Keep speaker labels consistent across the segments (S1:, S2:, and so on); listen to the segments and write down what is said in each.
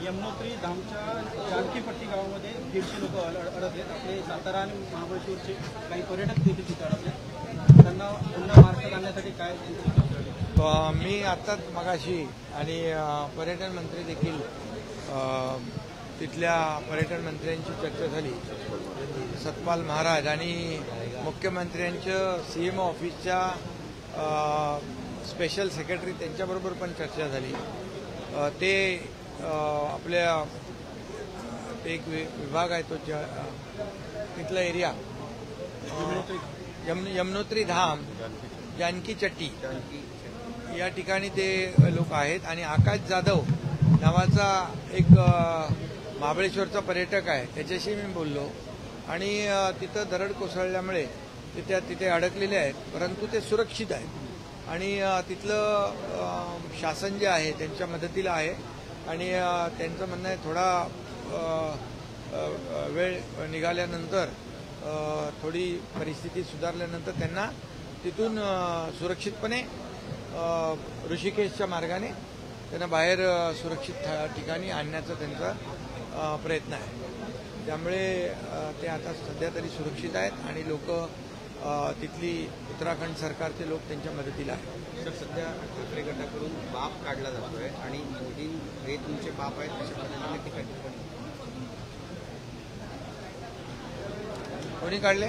S1: यमुनोत्री धामच्या जानकीपट्टी गावामध्ये 150 लोक अडकलेत. आपले सातारा आणि महाबळेश्वरचे काही पर्यटक देखील तिथे अडकले. त्यांना पुन्हा महाराष्ट्रात आणण्यासाठी काय?
S2: मी आत्ताच मगाशी आणि पर्यटन मंत्री देखील तिथल्या पर्यटन मंत्र्यांची चर्चा झाली. सतपाल महाराज आणि मुख्यमंत्र्यांच्या सीएम ऑफिसच्या स्पेशल सेक्रेटरी त्यांच्याबरोबर पण चर्चा झाली. ते आपल्या एक विभाग आहे तो तिथला एरिया यमुनोत्री धाम जानकी चट्टी या ठिकाणी ते लोक आहेत. आणि आकाश जाधव नावाचा एक महाबळेश्वरचा पर्यटक आहे, त्याच्याशी मी बोललो आणि तिथं दरड कोसळल्यामुळे तिथे अडकलेले आहेत, परंतु ते सुरक्षित आहेत आणि तिथलं शासन जे आहे त्यांच्या मदतीला आहे. आणि त्यांचं म्हणणं आहे थोडा वेळ निघाल्यानंतर थोडी परिस्थिती सुधारल्यानंतर त्यांना तिथून सुरक्षितपणे ऋषिकेशच्या मार्गाने त्यांना बाहेर सुरक्षित ठिकाणी आणण्याचा त्यांचा प्रयत्न आहे. त्यामुळे ते आता सध्या तरी सुरक्षित आहेत आणि लोक तिथली उत्तराखंड सरकारचे लोक त्यांच्या मदतीला आहेत.
S3: सर, सध्या ठाकरे गटाकडून बाप काढला जातोय आणि मोदी हे तुमचे बाप आहेत अशा पद्धतीने टीका
S2: कोणी काढले?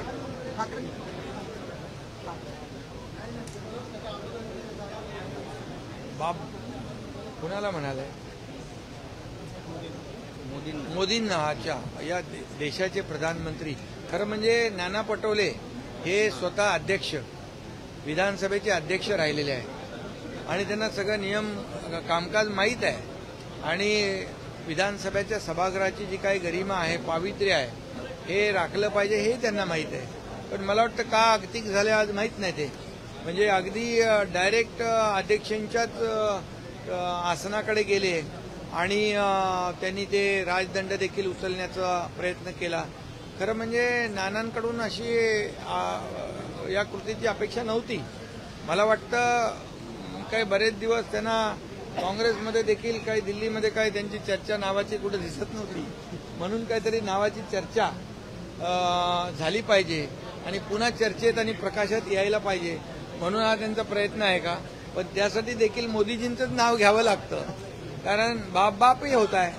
S2: बाप कुणाला म्हणाले? मोदींना. अच्छा, या देशाचे प्रधानमंत्री. खरं म्हणजे नाना पटोले हे स्वतः अध्यक्ष, विधानसभेचे अध्यक्ष राहिलेले आहेत आणि त्यांना सगळं नियम कामकाज माहीत आहे आणि विधानसभेच्या सभागृहाची जी काही गरिमा आहे, पावित्र्य आहे, हे राखलं पाहिजे हे त्यांना माहीत आहे. पण मला वाटतं का अगतिक झाले आज माहीत नाही. ते म्हणजे अगदी डायरेक्ट अध्यक्षांच्याच आसनाकडे गेले आणि त्यांनी ते राजदंड देखील उचलण्याचा प्रयत्न केला. खरं म्हणजे नानांकडून अशी या कृतीची अपेक्षा नव्हती. मला वाटतं काही बरेच दिवस त्यांना काँग्रेसमध्ये देखील काही दिल्लीमध्ये काही त्यांची चर्चा नावाची कुठे दिसत नव्हती, म्हणून काहीतरी नावाची चर्चा झाली पाहिजे आणि पुन्हा चर्चेत आणि प्रकाशात यायला पाहिजे म्हणून हा त्यांचा प्रयत्न आहे का? पण त्यासाठी देखील मोदीजींचंच नाव घ्यावं लागतं, कारण बापही होत आहे.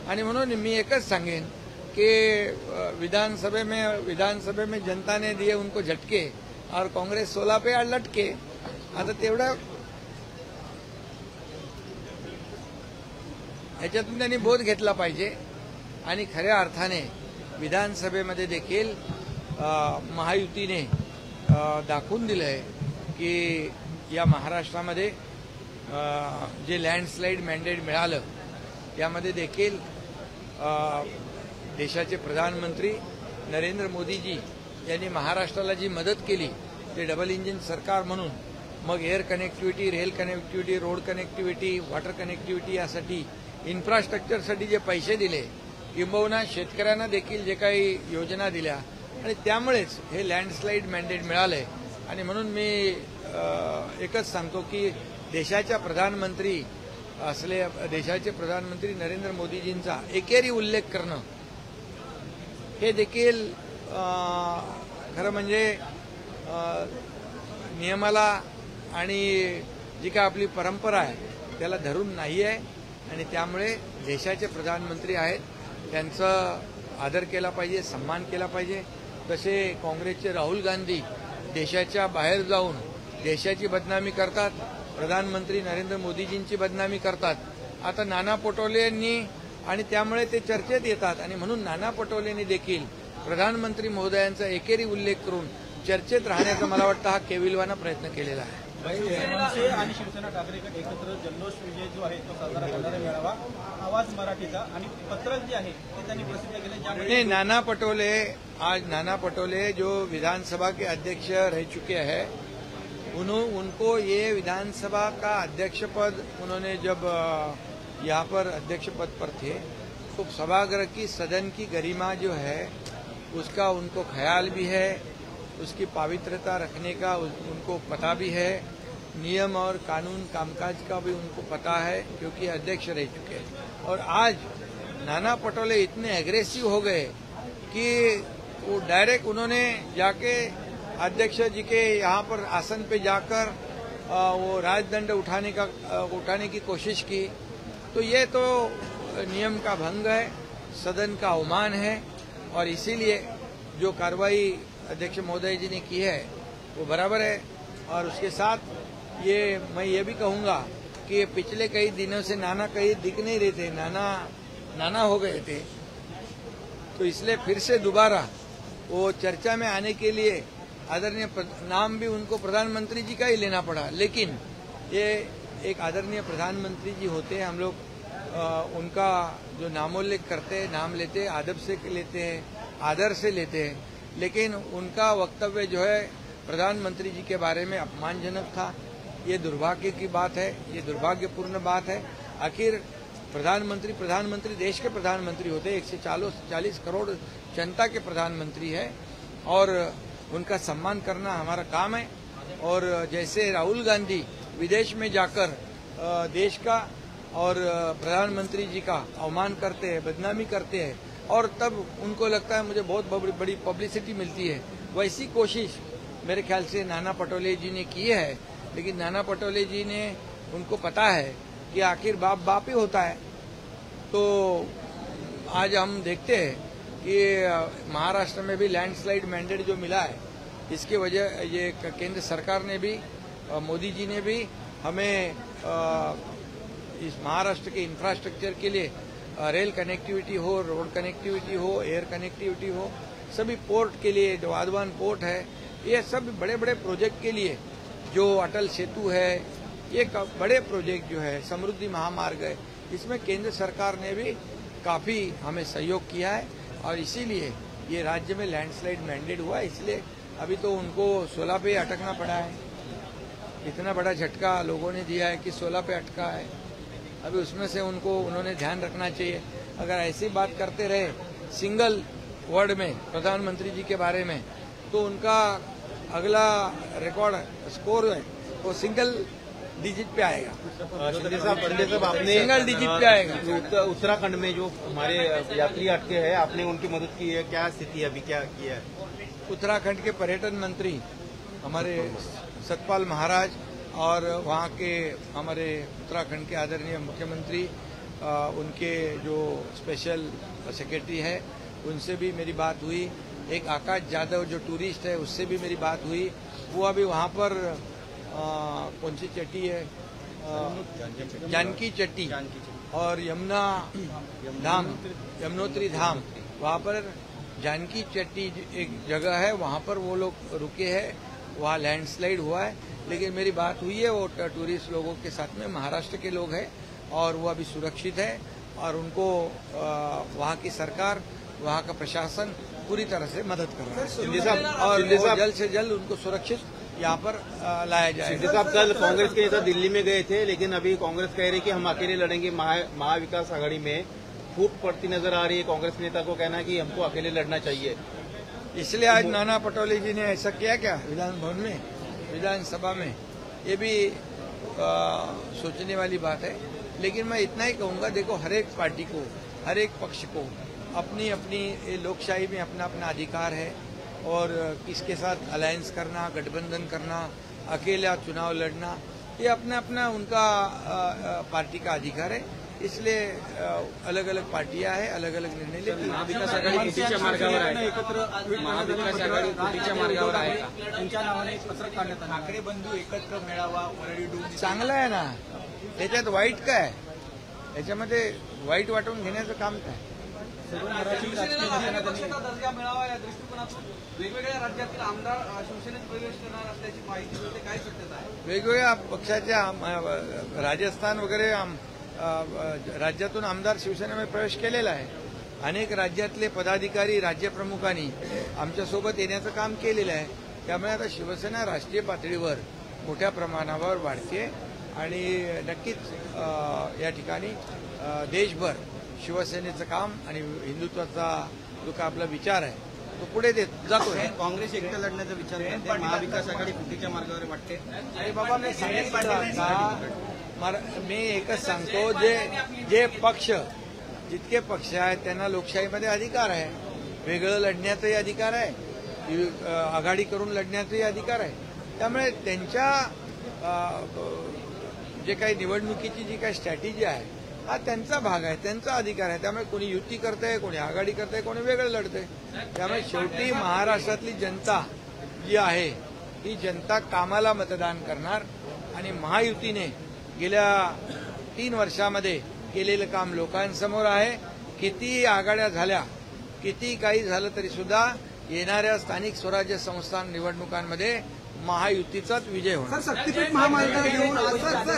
S2: आणि म्हणून मी एकच सांगेन कि विधानसभा में जनता ने दिए उनको झटके और कांग्रेस 16 पे लटके. आता तेवढं ह्याच्यातून त्यांनी बोध घेतला पाहिजे आणि खऱ्या अर्थाने विधानसभेमध्ये देखील महायुतीने दाखवून दिलंय की या महाराष्ट्रामध्ये जे लँडस्लाइड मॅन्डेट मिळालं त्यामध्ये देखील देशाचे प्रधानमंत्री नरेंद्र मोदीजी यांनी महाराष्ट्राला जी मदत केली ते डबल इंजिन सरकार म्हणून, मग air connectivity, rail connectivity, road connectivity, water connectivity यासाठी इन्फ्रास्ट्रक्चरसाठी जे पैसे दिले, किंबहुना शेतकऱ्यांना देखील जे काही योजना दिल्या आणि त्यामुळेच हे लँडस्लाइड मॅन्डेट मिळालंय. आणि म्हणून मी एकच सांगतो की देशाचे प्रधानमंत्री नरेंद्र मोदीजींचा एकेरी उल्लेख करणं हे देखील खरं म्हणजे नियमाला आणि जी काय आपली परंपरा आहे त्याला धरून नाही आहे. आणि त्यामुळे देशाचे प्रधानमंत्री आहेत, त्यांचा आदर केला पाहिजे, सन्मान केला पाहिजे. तसे काँग्रेसचे राहुल गांधी देशाच्या बाहेर जाऊन देशाची बदनामी करतात, प्रधानमंत्री नरेंद्र मोदीजींची बदनामी करतात. आता नाना पटोलेंनी आणि त्यामुळे ते चर्चेत येतात आणि म्हणून नाना पटोलेंनी देखील प्रधानमंत्री महोदयांचा एकेरी उल्लेख करून चर्चेत राहण्याचा मला वाटतं हा केविलवाना प्रयत्न केलेला आहे.
S1: मनसे आणि शिवसेना ठाकरे एकत्र जल्लोष विजय जो आहे तो साजरा करण्याचा मेळावा आवाज मराठीचा आणि पत्रक जे आहे ते त्यांनी प्रसिद्ध केले. ज्यामुळे
S2: नाना पटोले जो विधानसभा के अध्यक्ष रह चुके हैं, उनको ये विधानसभा का अध्यक्ष पद उन्होंने जब यहाँ पर अध्यक्ष पद पर थे तो सभागृह की सदन की गरिमा जो है उसका उनको ख्याल भी है, उसकी पवित्रता रखने का उनको पता भी है. नियम और कानून कामकाज का भी उनको पता है, क्योंकि अध्यक्ष रह चुके हैं। और आज नाना पटोले इतने एग्रेसिव हो गए कि वो डायरेक्ट उन्होंने जाके अध्यक्ष जी के यहाँ पर आसन पे जाकर वो राजदंड उठाने की कोशिश की। तो ये तो नियम का भंग है, सदन का अवमान है, और इसीलिए जो कार्रवाई अध्यक्ष महोदय जी ने की है वो बराबर है। और उसके साथ मैं ये भी कहूंगा कि पिछले कई दिनों से नाना कहीं दिख नहीं रहे थे, नाना हो गए थे, तो इसलिए फिर से दोबारा वो चर्चा में आने के लिए आदरणीय नाम भी उनको प्रधानमंत्री जी का ही लेना पड़ा। लेकिन ये एक आदरणीय प्रधानमंत्री जी होते हैं, हम लोग उनका जो नामोल्लेख करते हैं, नाम लेते हैं, अदब से लेते हैं, आदर से लेते हैं, लेकिन उनका वक्तव्य जो है प्रधानमंत्री जी के बारे में अपमानजनक था। ये दुर्भाग्य की बात है, ये दुर्भाग्यपूर्ण बात है। आखिर प्रधानमंत्री देश के प्रधानमंत्री होते हैं, 140 करोड़ जनता के प्रधानमंत्री है, और उनका सम्मान करना हमारा काम है। और जैसे राहुल गांधी विदेश में जाकर देश का और प्रधानमंत्री जी का अवमान करते हैं, बदनामी करते हैं, और तब उनको लगता है मुझे बहुत बड़ी पब्लिसिटी मिलती है, वैसी कोशिश मेरे ख्याल से नाना पटोले जी ने की है। लेकिन नाना पटोले जी ने, उनको पता है कि आखिर बाप ही होता है। तो आज हम देखते हैं कि महाराष्ट्र में भी लैंडस्लाइड मैंडेट जो मिला है, इसकी वजह ये केंद्र सरकार ने भी, मोदी जी ने भी हमें इस महाराष्ट्र के इंफ्रास्ट्रक्चर के लिए रेल कनेक्टिविटी हो, रोड कनेक्टिविटी हो, एयर कनेक्टिविटी हो, सभी पोर्ट के लिए, जो वाधवान पोर्ट है, ये सब बड़े बड़े प्रोजेक्ट के लिए, जो अटल सेतु है, ये बड़े प्रोजेक्ट जो है, समृद्धि महामार्ग है, इसमें केंद्र सरकार ने भी काफी हमें सहयोग किया है। और इसीलिए ये राज्य में लैंडस्लाइड मैंडेट हुआ, इसलिए अभी तो उनको 16 पे अटकना पड़ा है। इतना बड़ा झटका लोगों ने दिया है कि 16 पे अटका है। अभी उसमें से उन्होंने ध्यान रखना चाहिए। अगर ऐसी बात करते रहे सिंगल वर्ड में प्रधानमंत्री जी के बारे में, तो उनका अगला रिकॉर्ड स्कोर है वो सिंगल डिजिट पे आएगा।
S3: शिंदे साहब आपने
S2: सिंगल डिजिट पे आएगा।
S3: उत्तराखंड में जो हमारे यात्री अटके हैं, आपने उनकी मदद की है, क्या स्थिति है, अभी क्या किया है?
S2: उत्तराखंड के पर्यटन मंत्री हमारे सतपाल महाराज और वहाँ के हमारे उत्तराखंड के आदरणीय मुख्यमंत्री, उनके जो स्पेशल सेक्रेटरी है, उनसे भी मेरी बात हुई। एक आकाश यादव जो टूरिस्ट है, उससे भी मेरी बात हुई। वो अभी वहाँ पर कौन सी चट्टी है, जानकी चट्टी और यमुनोत्री धाम, वहाँ पर जानकी चट्टी एक जगह है, वहाँ पर वो लोग रुके हैं, वहाँ लैंडस्लाइड हुआ है। लेकिन मेरी बात हुई है वो टूरिस्ट लोगों के साथ में, महाराष्ट्र के लोग हैं, और वो अभी सुरक्षित है, और उनको वहाँ की सरकार, वहाँ का प्रशासन पूरी तरह से मदद कर रहा है, और जल्द से जल्द उनको सुरक्षित यहाँ पर लाया जाएगा।
S3: शिंदे साहब कल कांग्रेस के नेता दिल्ली में गए थे, लेकिन अभी कांग्रेस कह रही है कि हम अकेले लड़ेंगे। महाविकास आघाड़ी में फूट पड़ती नजर आ रही है। कांग्रेस नेता को कहना है कि हमको अकेले लड़ना चाहिए।
S2: इसलिए आज नाना पटोले जी ने ऐसा किया क्या विधान भवन में, विधानसभा में, ये भी सोचने वाली बात है। लेकिन मैं इतना ही कहूंगा, देखो हर एक पार्टी को, हर एक पक्ष को अपनी अपनी लोकशाही में अपना अपना अधिकार है, और किसके साथ अलायंस करना, गठबंधन करना, अकेला चुनाव लड़ना, ये अपना अपना उनका पार्टी का अधिकार है। इसलिए अलग अलग पार्टियां हैं, अलग अलग निर्णय लेती हैं।
S1: महाविकास आघाडी तुटीच्या मार्गावर आहे, महाविकास आघाडी तुटीच्या मार्गावर आहे का? त्यांच्या नावाने एक पत्रक काढण्यात आलं, ठाकरे बंधू एकत्र मेळावा वरळी डोंबिवली.
S2: चांगलं आहे ना, त्याच्यात वाईट काय? याच्यामध्ये वाईट वाटून घेण्याचं काम काय?
S1: सर्व मराठी राजकीय नेत्यांना
S4: पक्षाचा दर्जा मिळावा या दृष्टिकोनातून वेगवेगळ्या राज्यातील आमदार शिवसेनेत प्रवेश करणार असल्याची माहिती मिळते, काय सत्यता आहे?
S2: वेगवेगळ्या पक्षाच्या राजस्थान वगैरे राज्यातून आमदार शिवसेनेमध्ये प्रवेश केलेला आहे. अनेक राज्यातले पदाधिकारी, राज्यप्रमुखांनी आमच्यासोबत येण्याचं काम केलेलं आहे. त्यामुळे आता शिवसेना राष्ट्रीय पातळीवर मोठ्या प्रमाणावर वाढते, आणि नक्कीच या ठिकाणी देशभर शिवसेनेचं काम आणि हिंदुत्वाचा जो का आपला विचार आहे तो पुढे जातोय.
S1: काँग्रेस एकटं लढण्याचा विचार करते, महाविकास आघाडी फुटीच्या मार्गावर वाटते.
S2: अरे बाबा, मी सांगितलं का, मी एकच सांगतो, जे पक्ष, जितके पक्ष आहेत त्यांना लोकशाहीमध्ये अधिकार आहे. वेगळं लढण्याचाही अधिकार आहे, आघाडी करून लढण्याचाही अधिकार आहे. त्यामुळे त्यांच्या जे काही निवडणुकीची जी काही स्ट्रॅटेजी आहे हा त्यांचा भाग आहे, त्यांचा अधिकार आहे. त्यामुळे कोणी युती करतंय, कोणी आघाडी करतंय, कोणी वेगळं लढतंय. त्यामुळे शेवटी महाराष्ट्रातली जनता जी आहे ही जनता कामाला मतदान करणार आणि महायुतीने गेल्या 3 वर्षामध्ये केलेलं काम लोकांसमोर आहे. किती आघाड्या झाल्या, किती काही झालं तरी सुद्धा येणाऱ्या स्थानिक स्वराज्य संस्था निवडणुकांमध्ये महायुतीचाच विजय होणार.
S5: शक्तीपीठ महामार्गावर घेऊन